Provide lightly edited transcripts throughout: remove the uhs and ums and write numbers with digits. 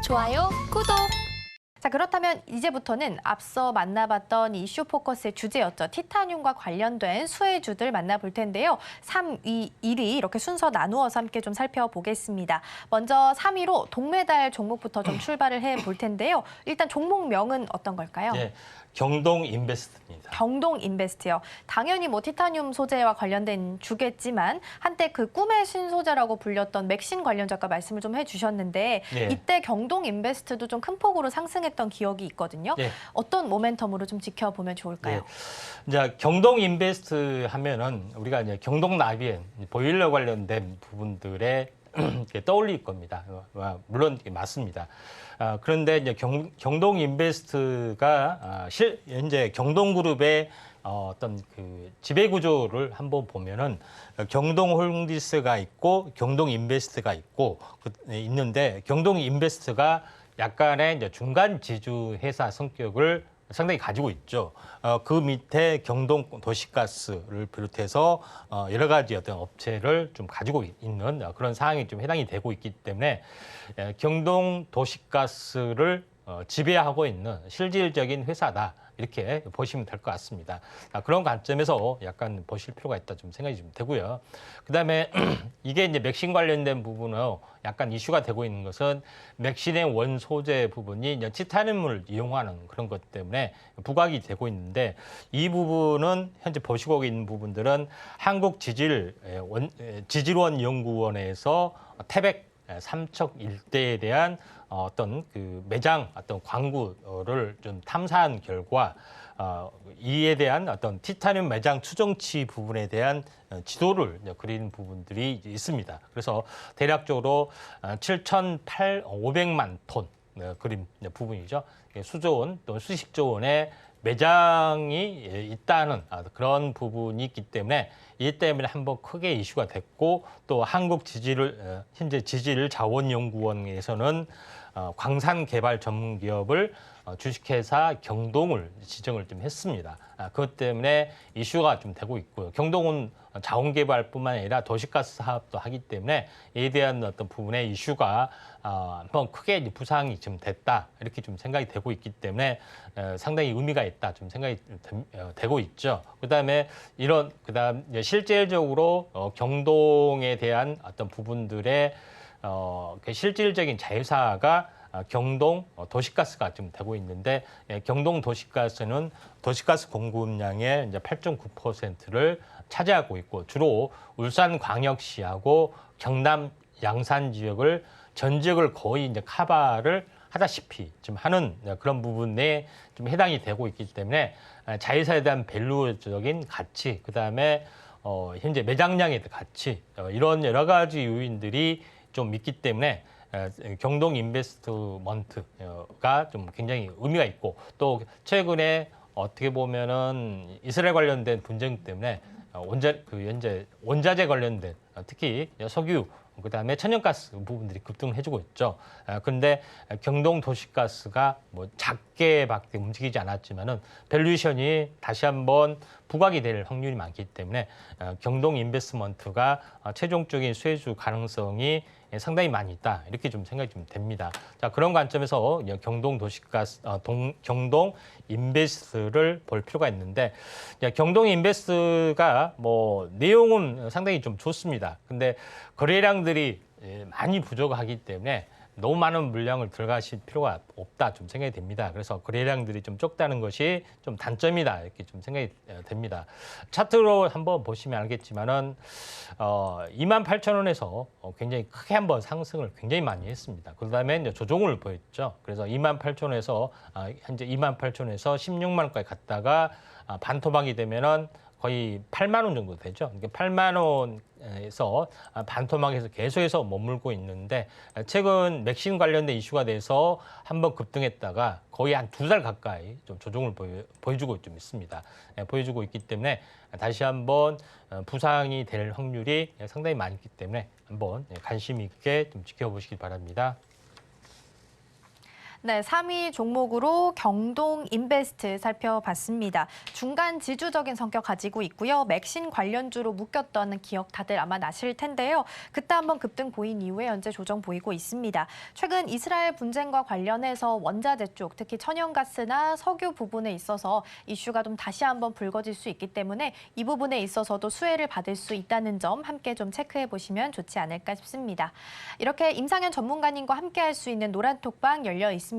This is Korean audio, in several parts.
좋아요, 구독! 자, 그렇다면 이제부터는 앞서 만나봤던 이슈 포커스의 주제였죠. 티타늄과 관련된 수혜주들 만나볼 텐데요. 3, 2, 1위 이렇게 순서 나누어서 함께 좀 살펴보겠습니다. 먼저 3위로 동메달 종목부터 좀 출발을 해볼 텐데요. 일단 종목명은 어떤 걸까요? 네, 경동인베스트입니다. 경동인베스트요. 당연히 뭐 티타늄 소재와 관련된 주겠지만 한때 그 꿈의 신소재라고 불렸던 맥신 관련자가 말씀을 좀 해주셨는데 네. 이때 경동인베스트도 좀 큰 폭으로 상승했던 기억이 있거든요. 네. 어떤 모멘텀으로 좀 지켜보면 좋을까요? 이제 경동인베스트 하면은 우리가 이제 경동나비엔 보일러 관련된 부분들에 떠올릴 겁니다. 물론 맞습니다. 그런데 이제 경동인베스트가 현재 경동그룹의 어떤 그 지배 구조를 한번 보면은 경동홀딩스가 있고 경동인베스트가 있고 있는데 경동인베스트가 약간의 이제 중간 지주 회사 성격을 상당히 가지고 있죠. 그 밑에 경동도시가스를 비롯해서 여러 가지 어떤 업체를 좀 가지고 있는 그런 상황이 좀 해당이 되고 있기 때문에 경동도시가스를 지배하고 있는 실질적인 회사다. 이렇게 보시면 될 것 같습니다. 그런 관점에서 약간 보실 필요가 있다 좀 생각이 좀 되고요. 그다음에 이게 이제 맥신 관련된 부분은 약간 이슈가 되고 있는 것은 맥신의 원 소재 부분이 이제 티타늄을 이용하는 그런 것 때문에 부각이 되고 있는데 이 부분은 현재 보시고 있는 부분들은 한국 지질원 연구원에서 태백 삼척 일대에 대한 어떤 그 매장 어떤 광구를 좀 탐사한 결과 이에 대한 어떤 티타늄 매장 추정치 부분에 대한 지도를 그리는 부분들이 있습니다. 그래서 대략적으로 7,500만 톤 그림 부분이죠. 수조원 또는 수십조 원의 매장이 있다는 그런 부분이 있기 때문에 이 때문에 한번 크게 이슈가 됐고 또 현재 지질자원연구원에서는 광산 개발 전문 기업을 주식회사 경동을 지정을 좀 했습니다. 그것 때문에 이슈가 좀 되고 있고요. 경동은 자원개발뿐만 아니라 도시가스 사업도 하기 때문에 이에 대한 어떤 부분의 이슈가 한번 크게 부상이 좀 됐다 이렇게 좀 생각이 되고 있기 때문에 상당히 의미가 있다 좀 생각이 되고 있죠. 그다음에 그다음 실질적으로 경동에 대한 어떤 부분들의 그 실질적인 자회사가 경동 도시가스가 좀 되고 있는데 경동 도시가스는 도시가스 공급량의 이제 8.9%를 차지하고 있고 주로 울산광역시하고 경남 양산 지역을 전 지역을 거의 이제 커버를 하다시피 지금 하는 그런 부분에 좀 해당이 되고 있기 때문에 자회사에 대한 밸류적인 가치 그다음에 현재 매장량의 가치 이런 여러 가지 요인들이 좀 있기 때문에 경동 인베스트먼트가 좀 굉장히 의미가 있고 또 최근에 어떻게 보면은 이스라엘 관련된 분쟁 때문에 현재 원자재 관련된 특히 석유 그다음에 천연가스 부분들이 급등해주고 있죠. 그런데 경동 도시가스가 뭐 작게밖에 움직이지 않았지만은 밸류에이션이 다시 한번 부각이 될 확률이 많기 때문에 경동 인베스트먼트가 최종적인 수혜주 가능성이 상당히 많이 있다 이렇게 좀 생각이 좀 됩니다. 자 그런 관점에서 경동 도시가스 경동 인베스트를 볼 필요가 있는데 경동 인베스트가 뭐 내용은 상당히 좀 좋습니다. 근데 거래량들이 많이 부족하기 때문에 너무 많은 물량을 들어가실 필요가 없다 좀 생각이 됩니다. 그래서 거래량들이 좀 적다는 것이 좀 단점이다 이렇게 좀 생각이 됩니다. 차트로 한번 보시면 알겠지만은 28,000원에서 굉장히 크게 한번 상승을 굉장히 많이 했습니다. 그다음에 이제 조정을 보였죠. 그래서 28,000원에서 현재 28,000원에서 16만 원까지 갔다가 반토막이 되면은 거의 8만 원 정도 되죠. 그러니까 8만 원에서 반토막에서 계속해서 머물고 있는데 최근 맥신 관련된 이슈가 돼서 한번 급등했다가 거의 한 2달 가까이 좀 조정을 보여주고 좀 있습니다. 보여주고 있기 때문에 다시 한번 부상이 될 확률이 상당히 많기 때문에 한번 관심 있게 좀 지켜보시기 바랍니다. 네, 3위 종목으로 경동인베스트 살펴봤습니다. 중간 지주적인 성격 가지고 있고요. 맥신 관련주로 묶였던 기억 다들 아마 나실 텐데요. 그때 한번 급등 보인 이후에 현재 조정 보이고 있습니다. 최근 이스라엘 분쟁과 관련해서 원자재 쪽, 특히 천연가스나 석유 부분에 있어서 이슈가 좀 다시 한번 불거질 수 있기 때문에 이 부분에 있어서도 수혜를 받을 수 있다는 점 함께 좀 체크해 보시면 좋지 않을까 싶습니다. 이렇게 임상현 전문가님과 함께 할 수 있는 노란 톡방 열려 있습니다.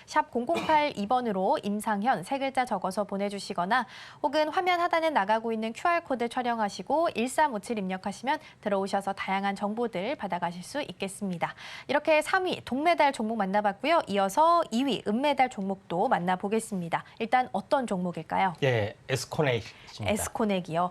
샵 0082번으로 임상현 세 글자 적어서 보내주시거나 혹은 화면 하단에 나가고 있는 QR코드 촬영하시고 1357 입력하시면 들어오셔서 다양한 정보들 받아가실 수 있겠습니다. 이렇게 3위 동메달 종목 만나봤고요. 이어서 2위 은메달 종목도 만나보겠습니다. 일단 어떤 종목일까요? 예, 에스코넥입니다. 에스코넥이요.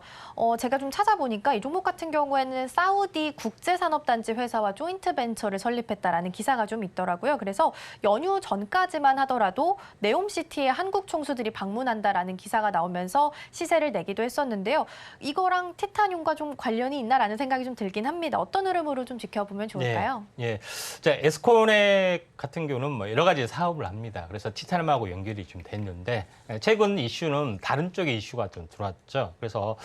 제가 좀 찾아보니까 이 종목 같은 경우에는 사우디 국제산업단지 회사와 조인트 벤처를 설립했다라는 기사가 좀 있더라고요. 그래서 연휴 전까지만 하더라도 네옴시티에 한국 총수들이 방문한다라는 기사가 나오면서 시세를 내기도 했었는데요. 이거랑 티타늄과 좀 관련이 있나라는 생각이 좀 들긴 합니다. 어떤 흐름으로 좀 지켜보면 좋을까요? 예. 자, 에스코넥 같은 경우는 뭐 여러 가지 사업을 합니다. 그래서 티타늄하고 연결이 좀 됐는데 최근 이슈는 다른 쪽의 이슈가 좀 들어왔죠. 그래서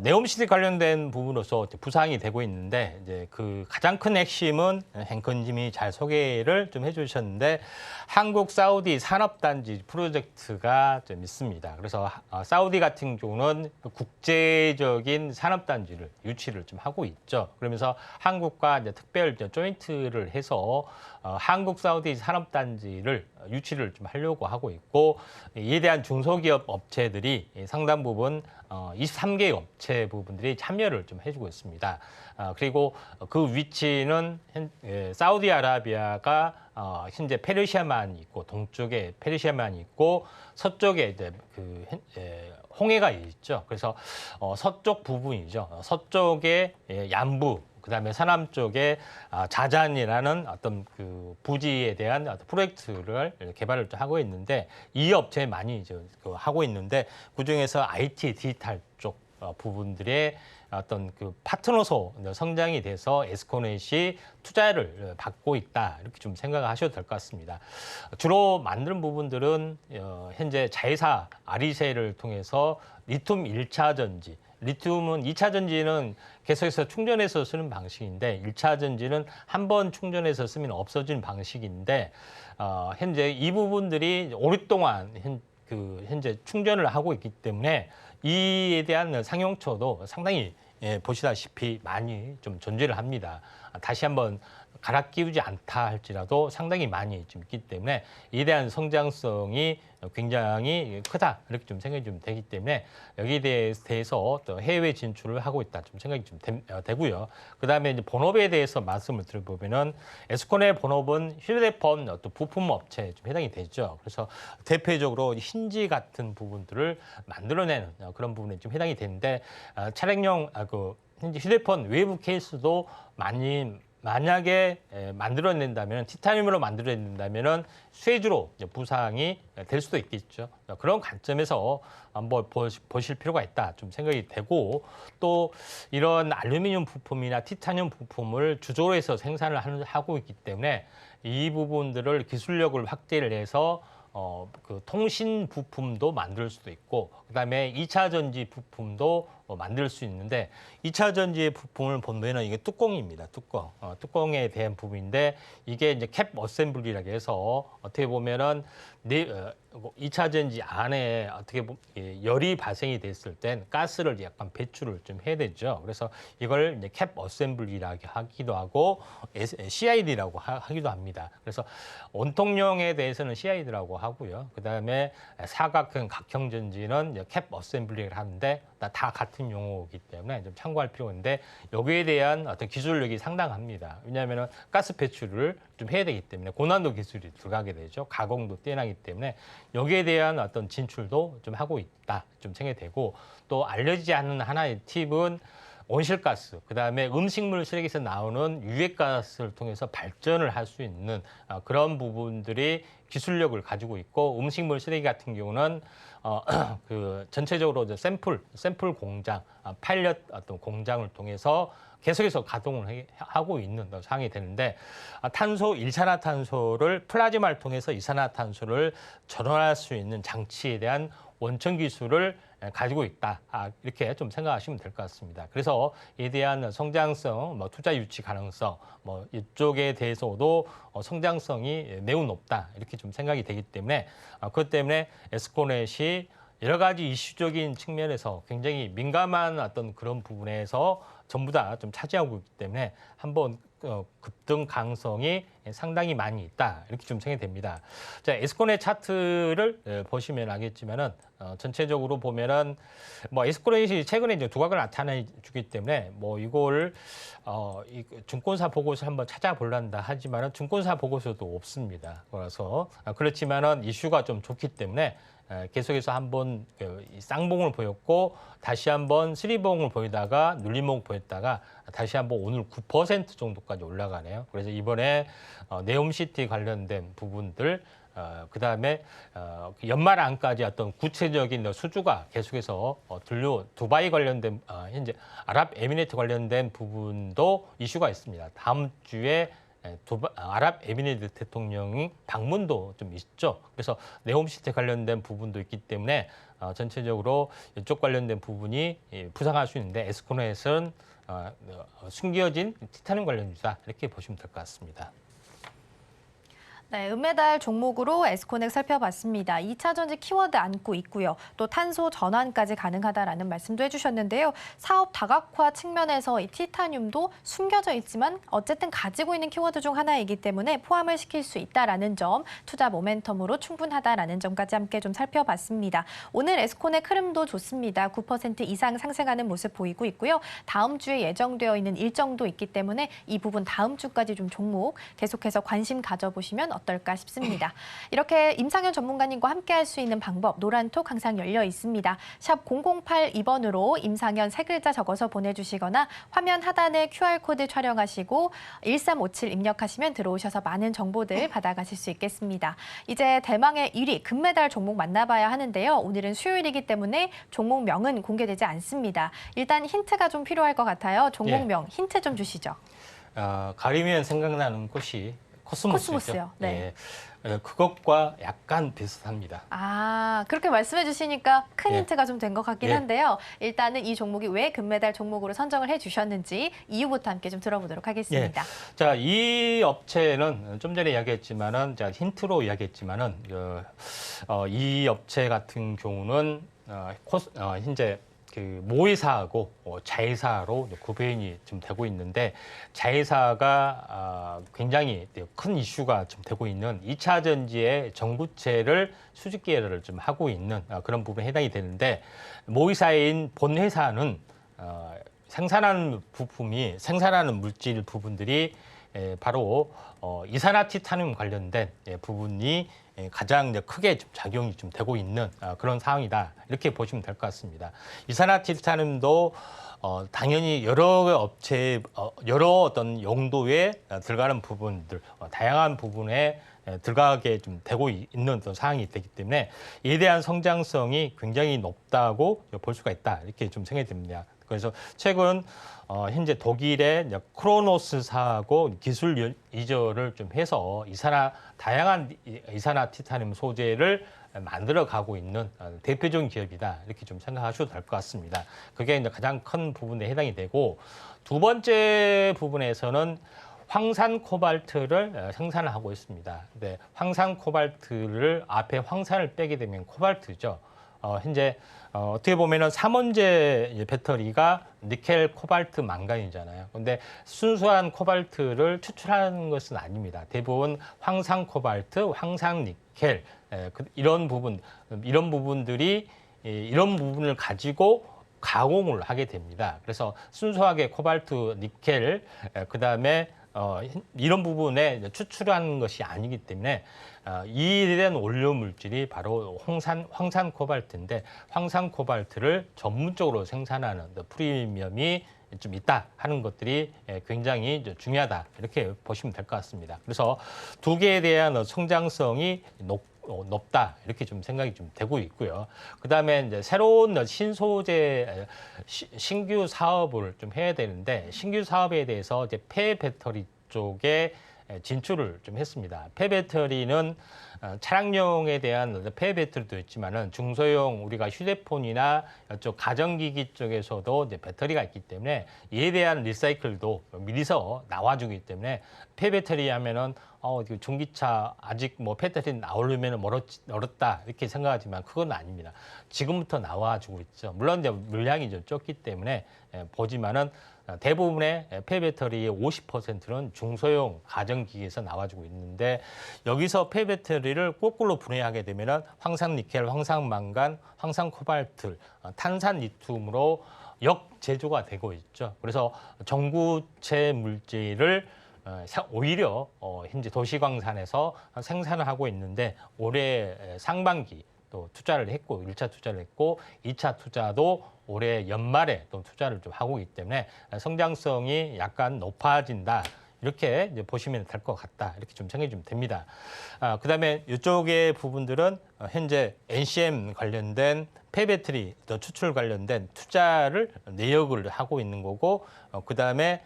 네옴시티 관련된 부분으로서 부상이 되고 있는데 이제 그 가장 큰 핵심은 앵커님이 잘 소개를 좀 해주셨는데 한국 사우디 산업단지 프로젝트가 좀 있습니다. 그래서 사우디 같은 경우는 국제적인 산업단지를 유치를 좀 하고 있죠. 그러면서 한국과 이제 특별 조인트를 해서 한국 사우디 산업단지를 유치를 좀 하려고 하고 있고 이에 대한 중소기업 업체들이 상당 부분 23개 업체 부분들이 참여를 좀 해주고 있습니다. 그리고 그 위치는 사우디아라비아가 현재 페르시아만 있고 동쪽에 페르시아만 있고 서쪽에 이제 홍해가 있죠. 그래서 서쪽 부분이죠. 서쪽에 양부 그다음에 서남 쪽에 자잔이라는 어떤 그 부지에 대한 어떤 프로젝트를 개발을 하고 있는데 이 업체에 많이 이제 하고 있는데 그중에서 IT 디지털 쪽 부분들의 어떤 그 파트너소 성장이 돼서 에스코넷이 투자를 받고 있다 이렇게 좀 생각을 하셔도 될 것 같습니다. 주로 만드는 부분들은 현재 자회사 아리세를 통해서 리튬 1차 전지 리튬은 2차 전지는 계속해서 충전해서 쓰는 방식인데 1차 전지는 한 번 충전해서 쓰면 없어지는 방식인데 현재 이 부분들이 오랫동안 현재 충전을 하고 있기 때문에 이에 대한 상용처도 상당히 보시다시피 많이 좀 존재를 합니다. 다시 한번 갈아 끼우지 않다 할지라도 상당히 많이 좀 있기 때문에 이에 대한 성장성이 굉장히 크다 이렇게 좀 생각이 좀 되기 때문에 여기에 대해서 또 해외 진출을 하고 있다 좀 생각이 좀 되고요. 그다음에 이제 본업에 대해서 말씀을 드려보면은 에스코넷 본업은 휴대폰 또 부품 업체에 좀 해당이 되죠. 그래서 대표적으로 힌지 같은 부분들을 만들어내는 그런 부분에 좀 해당이 되는데 차량용 현재 휴대폰 외부 케이스도 만약에 만들어낸다면 티타늄으로 만들어낸다면 쇠주로 부상이 될 수도 있겠죠. 그런 관점에서 한번 보실 필요가 있다 좀 생각이 되고 또 이런 알루미늄 부품이나 티타늄 부품을 주조로 해서 생산을 하고 있기 때문에 이 부분들을 기술력을 확대를 해서 그 통신 부품도 만들 수도 있고 그다음에 2차 전지 부품도 만들 수 있는데 2차 전지의 부품을 보면은 이게 뚜껑입니다. 뚜껑에 대한 부분인데 이게 이제 캡 어셈블리라고 해서 어떻게 보면은 2차 전지 안에 어떻게 열이 발생이 됐을 땐 가스를 약간 배출을 좀 해야 되죠. 그래서 이걸 이제 캡 어셈블리라고 하기도 하고 CID라고 하기도 합니다. 그래서 원통형에 대해서는 CID라고 하고요. 그다음에 사각형 각형 전지는 이제 캡 어셈블리를 하는데 다 같은 용어이기 때문에 좀 참고할 필요가 있는데 여기에 대한 어떤 기술력이 상당합니다. 왜냐하면 가스 배출을 좀 해야 되기 때문에 고난도 기술이 들어가게 되죠. 가공도 뛰어나기 때문에 여기에 대한 어떤 진출도 좀 하고 있다 좀 생각이 되고 또 알려지지 않는 하나의 팁은 온실가스, 그다음에 음식물 쓰레기에서 나오는 유해가스를 통해서 발전을 할 수 있는 그런 부분들이 기술력을 가지고 있고, 음식물 쓰레기 같은 경우는 그 전체적으로 이제 샘플 공장, 파일럿 어떤 공장을 통해서 계속해서 가동을 하고 있는 상황이 되는데, 일산화탄소를 플라즈마를 통해서 이산화탄소를 전환할 수 있는 장치에 대한 원천 기술을 가지고 있다. 이렇게 좀 생각하시면 될 것 같습니다. 그래서 이에 대한 성장성, 투자 유치 가능성, 이쪽에 대해서도 성장성이 매우 높다. 이렇게 좀 생각이 되기 때문에, 그것 때문에 에스코넷이 여러 가지 이슈적인 측면에서 굉장히 민감한 어떤 그런 부분에서 전부 다 좀 차지하고 있기 때문에 한번 급등 가능성이 상당히 많이 있다. 이렇게 좀 생각이 됩니다. 자, 에스코넷 차트를 보시면 알겠지만은 전체적으로 보면은 에스코넷이 최근에 이제 두각을 나타내 주기 때문에 이걸 이 증권사 보고서 한번 찾아볼란다 하지만은 증권사 보고서도 없습니다. 그래서 그렇지만은 이슈가 좀 좋기 때문에 계속해서 한번 쌍봉을 보였고, 다시 한번 쓰리봉을 보이다가 눌림목 보였다가 다시 한번 오늘 9% 정도까지 올라가네요. 그래서 이번에 네옴시티 관련된 부분들, 그다음에 연말 안까지 어떤 구체적인 수주가 계속해서 두바이 관련된 현재 아랍에미리트 관련된 부분도 이슈가 있습니다. 다음 주에 아랍에미리트 대통령이 방문도 좀 있죠. 그래서 네옴시티 관련된 부분도 있기 때문에 전체적으로 이쪽 관련된 부분이 부상할 수 있는데, 에스코넷은 숨겨진 티타늄 관련 주다, 이렇게 보시면 될 것 같습니다. 네, 은메달 종목으로 에스코넥 살펴봤습니다. 2차 전지 키워드 안고 있고요. 또 탄소 전환까지 가능하다라는 말씀도 해주셨는데요. 사업 다각화 측면에서 이 티타늄도 숨겨져 있지만 어쨌든 가지고 있는 키워드 중 하나이기 때문에 포함을 시킬 수 있다라는 점, 투자 모멘텀으로 충분하다라는 점까지 함께 좀 살펴봤습니다. 오늘 에스코넥 흐름도 좋습니다. 9% 이상 상승하는 모습 보이고 있고요. 다음 주에 예정되어 있는 일정도 있기 때문에 이 부분 다음 주까지 좀 종목 계속해서 관심 가져보시면 어떨까 싶습니다. 이렇게 임상현 전문가님과 함께할 수 있는 방법, 노란톡 항상 열려 있습니다. 샵 0082번으로 임상현 세 글자 적어서 보내주시거나 화면 하단에 QR코드 촬영하시고 1357 입력하시면 들어오셔서 많은 정보들 받아가실 수 있겠습니다. 이제 대망의 1위 금메달 종목 만나봐야 하는데요. 오늘은 수요일이기 때문에 종목명은 공개되지 않습니다. 일단 힌트가 좀 필요할 것 같아요. 종목명 힌트 좀 주시죠. 가리면 생각나는 곳이 코스모스요. 네. 그것과 약간 비슷합니다. 그렇게 말씀해 주시니까 큰 힌트가 좀 된 것 같긴 한데요. 일단은 이 종목이 왜 금메달 종목으로 선정을 해 주셨는지 이유부터 함께 좀 들어보도록 하겠습니다. 자, 이 업체는 좀 전에 이야기했지만은, 제가 힌트로 이야기했지만은, 이 업체 같은 경우는 현재 그 모회사하고 자회사로 구별이 좀 되고 있는데, 자회사가 굉장히 큰 이슈가 좀 되고 있는 2차 전지의 전구체를 수직 계열을 좀 하고 있는 그런 부분에 해당이 되는데, 모회사인 본 회사는 생산하는 물질 부분들이 바로 이산화티타늄 관련된 부분이 가장 부분이 좀 작용이 좀 되고 있는 그런 상황이다, 이렇게 보시면 될 것 같습니다. 이산화티타늄도 당연히 여러 어떤 용도에 들어가는 부분들, 다양한 부분에 들어가게 좀 되고 있는 어떤 상황이 되기 때문에 이에 대한 성장성이 굉장히 높다고 볼 수가 있다, 이렇게 좀 생각이 듭니다. 그래서 최근 현재 독일의 크로노스사하고 기술 이전을 좀 해서 다양한 이산화티타늄 소재를 만들어 가고 있는 대표적인 기업이다, 이렇게 좀 생각하셔도 될 것 같습니다. 그게 이제 가장 큰 부분에 해당이 되고, 두 번째 부분에서는 황산 코발트를 생산을 하고 있습니다. 근데 황산 코발트를 앞에 황산을 빼게 되면 코발트죠. 현재 어떻게 보면은 3원제 배터리가 니켈, 코발트, 망간이잖아요. 근데 순수한 코발트를 추출하는 것은 아닙니다. 대부분 황산 코발트, 황산 니켈, 이런 부분들이 이런 부분을 가지고 가공을 하게 됩니다. 그래서 순수하게 코발트, 니켈, 그다음에 이런 부분에 추출하는 것이 아니기 때문에 이에 대한 원료 물질이 바로 황산 코발트인데, 황산 코발트를 전문적으로 생산하는 프리미엄이 좀 있다 하는 것들이 굉장히 중요하다 이렇게 보시면 될 것 같습니다. 그래서 두 개에 대한 성장성이 높다 이렇게 좀 생각이 좀 되고 있고요. 그다음에 이제 새로운 신소재 신규 사업을 좀 해야 되는데 신규 사업에 대해서 이제 폐 배터리 쪽에 진출을 좀 했습니다. 폐 배터리는 차량용에 대한 폐 배터리도 있지만은 중소형 우리가 휴대폰이나 이쪽 가전기기 쪽에서도 이제 배터리가 있기 때문에 이에 대한 리사이클도 미리서 나와주기 때문에 폐 배터리 하면은 전기차 아직 뭐 배터리 나오려면 멀었다 이렇게 생각하지만 그건 아닙니다. 지금부터 나와주고 있죠. 물론 이제 물량이 좀 적기 때문에 보지만은 대부분의 폐배터리의 50%는 중소형 가전기기에서 나와주고 있는데 여기서 폐배터리를 거꾸로 분해하게 되면 황산니켈, 황산망간, 황산코발트, 탄산리튬으로 역제조가 되고 있죠. 그래서 전구체 물질을 오히려 현재 도시광산에서 생산을 하고 있는데 올해 상반기 또 투자를 했고 1차 투자를 했고 2차 투자도 올해 연말에 또 투자를 좀 하고 있기 때문에 성장성이 약간 높아진다. 이렇게 이제 보시면 될 것 같다. 이렇게 좀 생각이 좀 됩니다. 그다음에 이쪽의 부분들은 현재 NCM 관련된 폐배터리 추출 관련된 투자를 내역을 하고 있는 거고 그다음에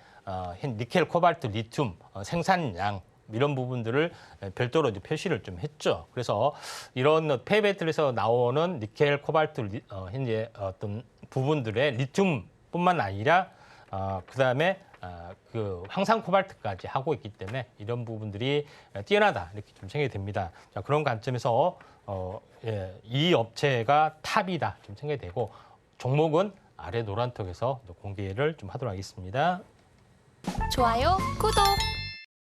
니켈, 코발트, 리튬 생산량 이런 부분들을 별도로 이제 표시를 좀 했죠. 그래서 이런 폐배터리에서 나오는 니켈, 코발트 현재 어떤 부분들의 리튬뿐만 아니라 그다음에 그 황산 코발트까지 하고 있기 때문에 이런 부분들이 뛰어나다 이렇게 좀 생각이 됩니다. 자, 그런 관점에서 이 업체가 탑이다 좀 생각이 되고 종목은 아래 노란톡에서 공개를 좀 하도록 하겠습니다. 좋아요, 구독!